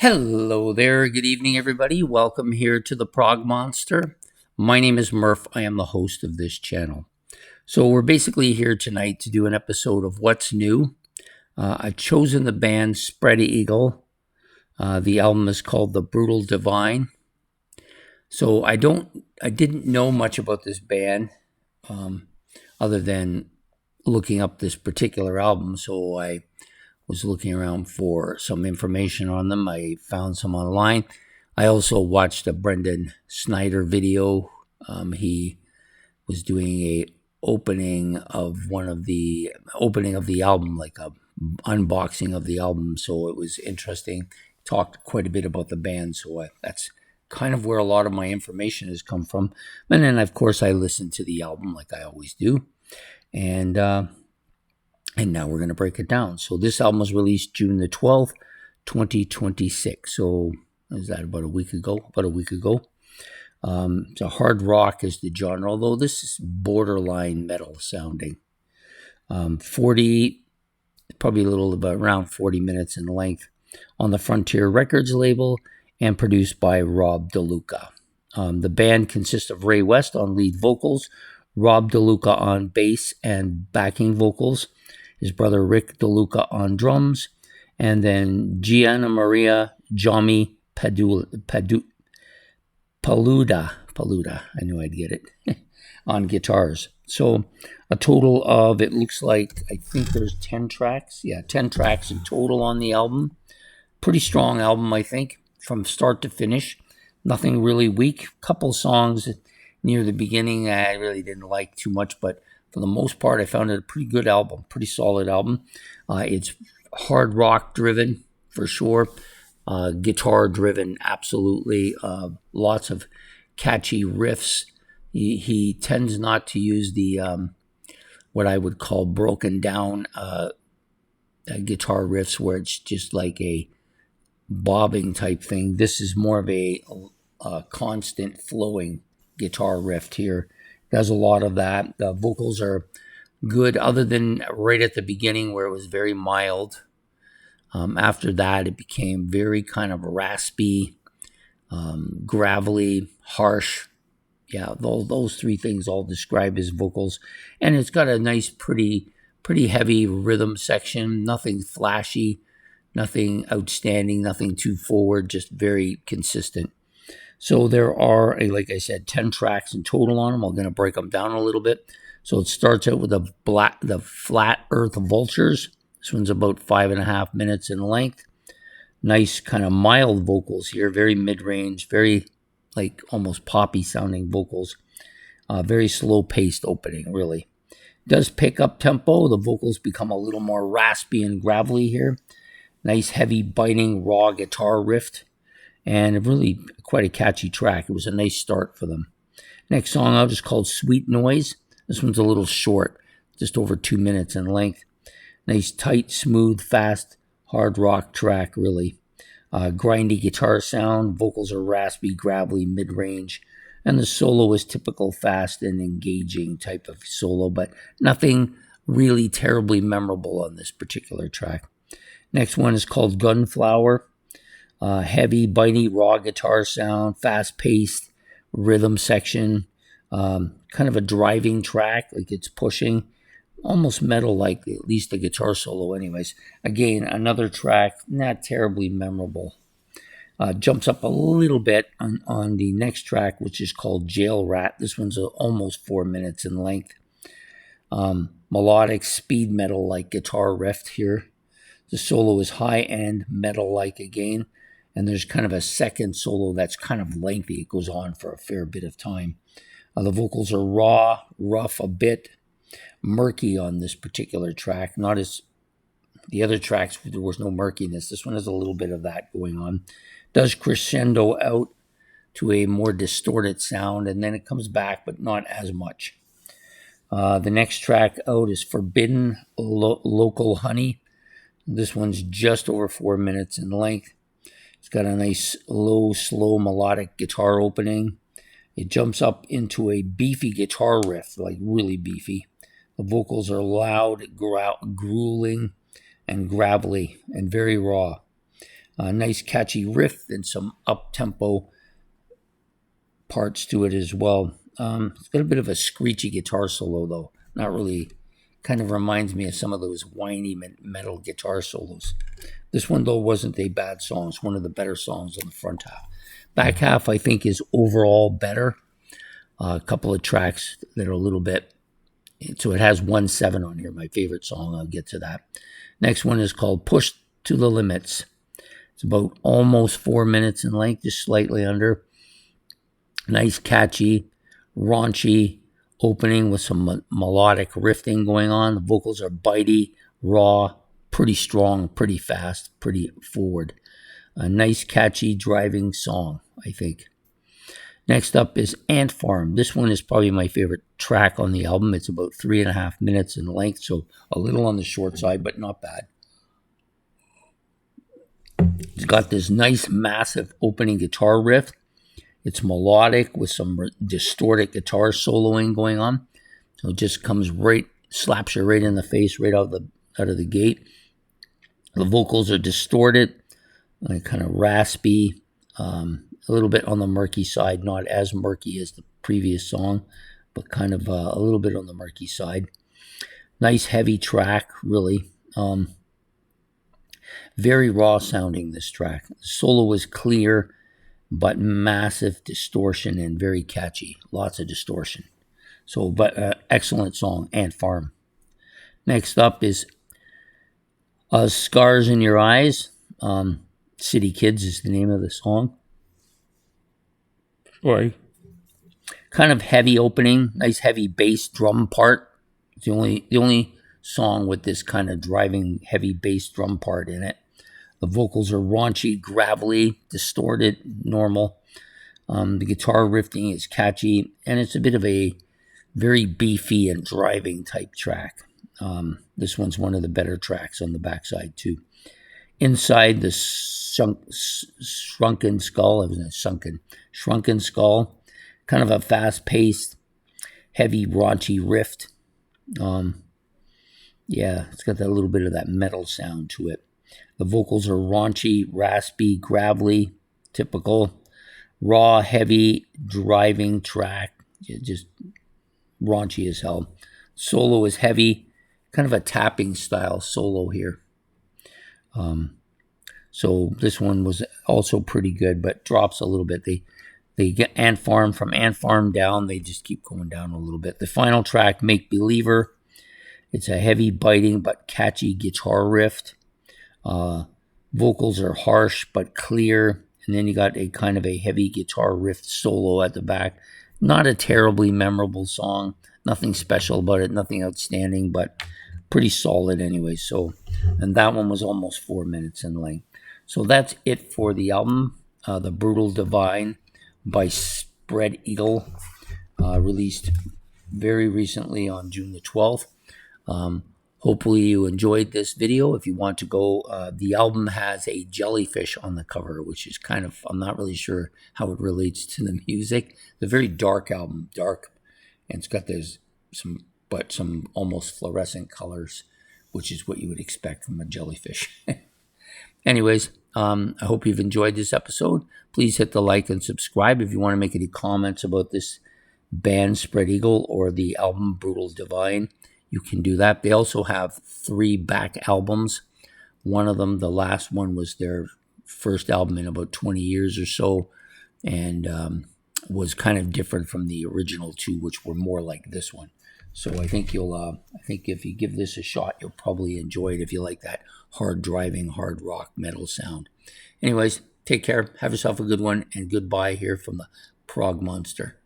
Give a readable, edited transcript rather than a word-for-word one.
Hello there. Good evening, everybody. Welcome here to the Prog Monster. My name is Murph. I am the host of this channel. So, we're basically here tonight to do an episode of What's New. I've chosen the band Spread Eagle. The album is called The Brutal Divine. So, I didn't know much about this band other than looking up this particular album. So, I was looking around for some information on them. I found some online. I also watched a Brendan Snyder video. He was doing a opening of the album, like a unboxing of the album. So it was interesting. Talked quite a bit about the band. So that's kind of where a lot of my information has come from. And then, of course, I listened to the album like I always do. And now we're going to break it down. So this album was released June the 12th, 2026. So is that about a week ago? So hard rock is the genre, although this is borderline metal sounding. 40, probably a little about around 40 minutes in length on the Frontier Records label and produced by Rob DeLuca. The band consists of Ray West on lead vocals, Rob DeLuca on bass and backing vocals, his brother Rick DeLuca on drums, and then Gianna Maria Jami Paluda, I knew I'd get it, on guitars. So a total of, it looks like, I think there's 10 tracks. Yeah, 10 tracks in total on the album. Pretty strong album, I think, from start to finish. Nothing really weak. Couple songs near the beginning I really didn't like too much, but for the most part, I found it a pretty good album, pretty solid album. It's hard rock driven for sure, guitar driven, absolutely. Lots of catchy riffs. He tends not to use the what I would call broken down guitar riffs where it's just like a bobbing type thing. This is more of a constant flowing guitar riff here. Does a lot of that. The vocals are good, other than right at the beginning where it was very mild. After that, it became very kind of raspy, gravelly, harsh. Yeah, those three things all describe his vocals. And it's got a nice, pretty heavy rhythm section. Nothing flashy, nothing outstanding, nothing too forward, just very consistent. So there are, like I said, 10 tracks in total on them. I'm going to break them down a little bit. So it starts out with the Flat Earth Vultures. This one's about 5.5 minutes in length. Nice kind of mild vocals here, very mid-range, very like almost poppy sounding vocals. Very slow-paced opening, really. Does pick up tempo. The vocals become a little more raspy and gravelly here. Nice, heavy, biting, raw guitar riff. And really quite a catchy track. It was a nice start for them. Next song out is called Sweet Noise. This one's a little short, just over 2 minutes in length. Nice, tight, smooth, fast, hard rock track, really. Grindy guitar sound. Vocals are raspy, gravelly, mid-range. And the solo is typical fast and engaging type of solo, but nothing really terribly memorable on this particular track. Next one is called Gunflower. Heavy, bitey, raw guitar sound, fast-paced rhythm section, kind of a driving track, like it's pushing, almost metal-like, at least the guitar solo anyways. Again, another track, not terribly memorable. Jumps up a little bit on the next track, which is called Jail Rat. This one's almost 4 minutes in length. Melodic, speed metal-like guitar riff here. The solo is high-end, metal-like again. And there's kind of a second solo that's kind of lengthy. It goes on for a fair bit of time. The vocals are raw, rough, a bit murky on this particular track. Not as the other tracks, there was no murkiness. This one has a little bit of that going on. Does crescendo out to a more distorted sound, and then it comes back, but not as much. The next track out is Forbidden Local Honey. This one's just over 4 minutes in length. It's got a nice low, slow, melodic guitar opening. It jumps up into a beefy guitar riff, like really beefy. The vocals are loud, grueling, and gravelly, and very raw. A nice catchy riff and some up-tempo parts to it as well. It's got a bit of a screechy guitar solo, though. Not really. Kind of reminds me of some of those whiny metal guitar solos. This one, though, wasn't a bad song. It's one of the better songs on the front half. Back half, I think, is overall better. A couple of tracks that are a little bit... So it has 1-7 on here, my favorite song. I'll get to that. Next one is called Push to the Limits. It's about almost 4 minutes in length, just slightly under. Nice, catchy, raunchy opening with some melodic riffing going on. The vocals are bitey, raw, pretty strong, pretty fast, pretty forward. A nice, catchy, driving song, I think. Next up is Ant Farm. This one is probably my favorite track on the album. It's about 3.5 minutes in length, so a little on the short side, but not bad. It's got this nice, massive opening guitar riff. It's melodic with some distorted guitar soloing going on. So it just comes right, slaps you right in the face, right out of the gate. The vocals are distorted, like kind of raspy, a little bit on the murky side, not as murky as the previous song, but kind of a little bit on the murky side. Nice heavy track, really. Very raw sounding, this track. The solo is clear, but massive distortion and very catchy. Lots of distortion. So, but excellent song, Ant Farm. Next up is Scars in Your Eyes. City Kids is the name of the song. Sorry. Kind of heavy opening, nice heavy bass drum part. It's the only song with this kind of driving heavy bass drum part in it. The vocals are raunchy, gravelly, distorted, normal. The guitar riffing is catchy, and it's a bit of a very beefy and driving type track. This one's one of the better tracks on the backside too. Inside the Shrunken Skull, Shrunken Skull, kind of a fast-paced, heavy, raunchy riff. Yeah, it's got that little bit of that metal sound to it. The vocals are raunchy, raspy, gravelly, typical, raw, heavy, driving track, just raunchy as hell. Solo is heavy, kind of a tapping style solo here. So this one was also pretty good, but drops a little bit. They get Ant Farm, from Ant Farm down, they just keep going down a little bit. The final track, Make Believer, it's a heavy, biting, but catchy guitar riff. Vocals are harsh, but clear. And then you got a kind of a heavy guitar riff solo at the back. Not a terribly memorable song. Nothing special about it. Nothing outstanding, but pretty solid anyway. So, and that one was almost 4 minutes in length. So that's it for the album, The Brutal Divine by Spread Eagle, released very recently on June the 12th. Hopefully you enjoyed this video. If you want to go, the album has a jellyfish on the cover, which is kind of, I'm not really sure how it relates to the music. It's a very dark album, dark, and it's got some almost fluorescent colors, which is what you would expect from a jellyfish. Anyways, I hope you've enjoyed this episode. Please hit the like and subscribe. If you want to make any comments about this band, Spread Eagle, or the album Brutal Divine, you can do that. They also have 3 back albums. One of them, the last one, was their first album in about 20 years or so, and was kind of different from the original 2, which were more like this one. So I think I think if you give this a shot, you'll probably enjoy it if you like that hard driving, hard rock metal sound. Anyways, take care, have yourself a good one, and goodbye here from the Prog Monster.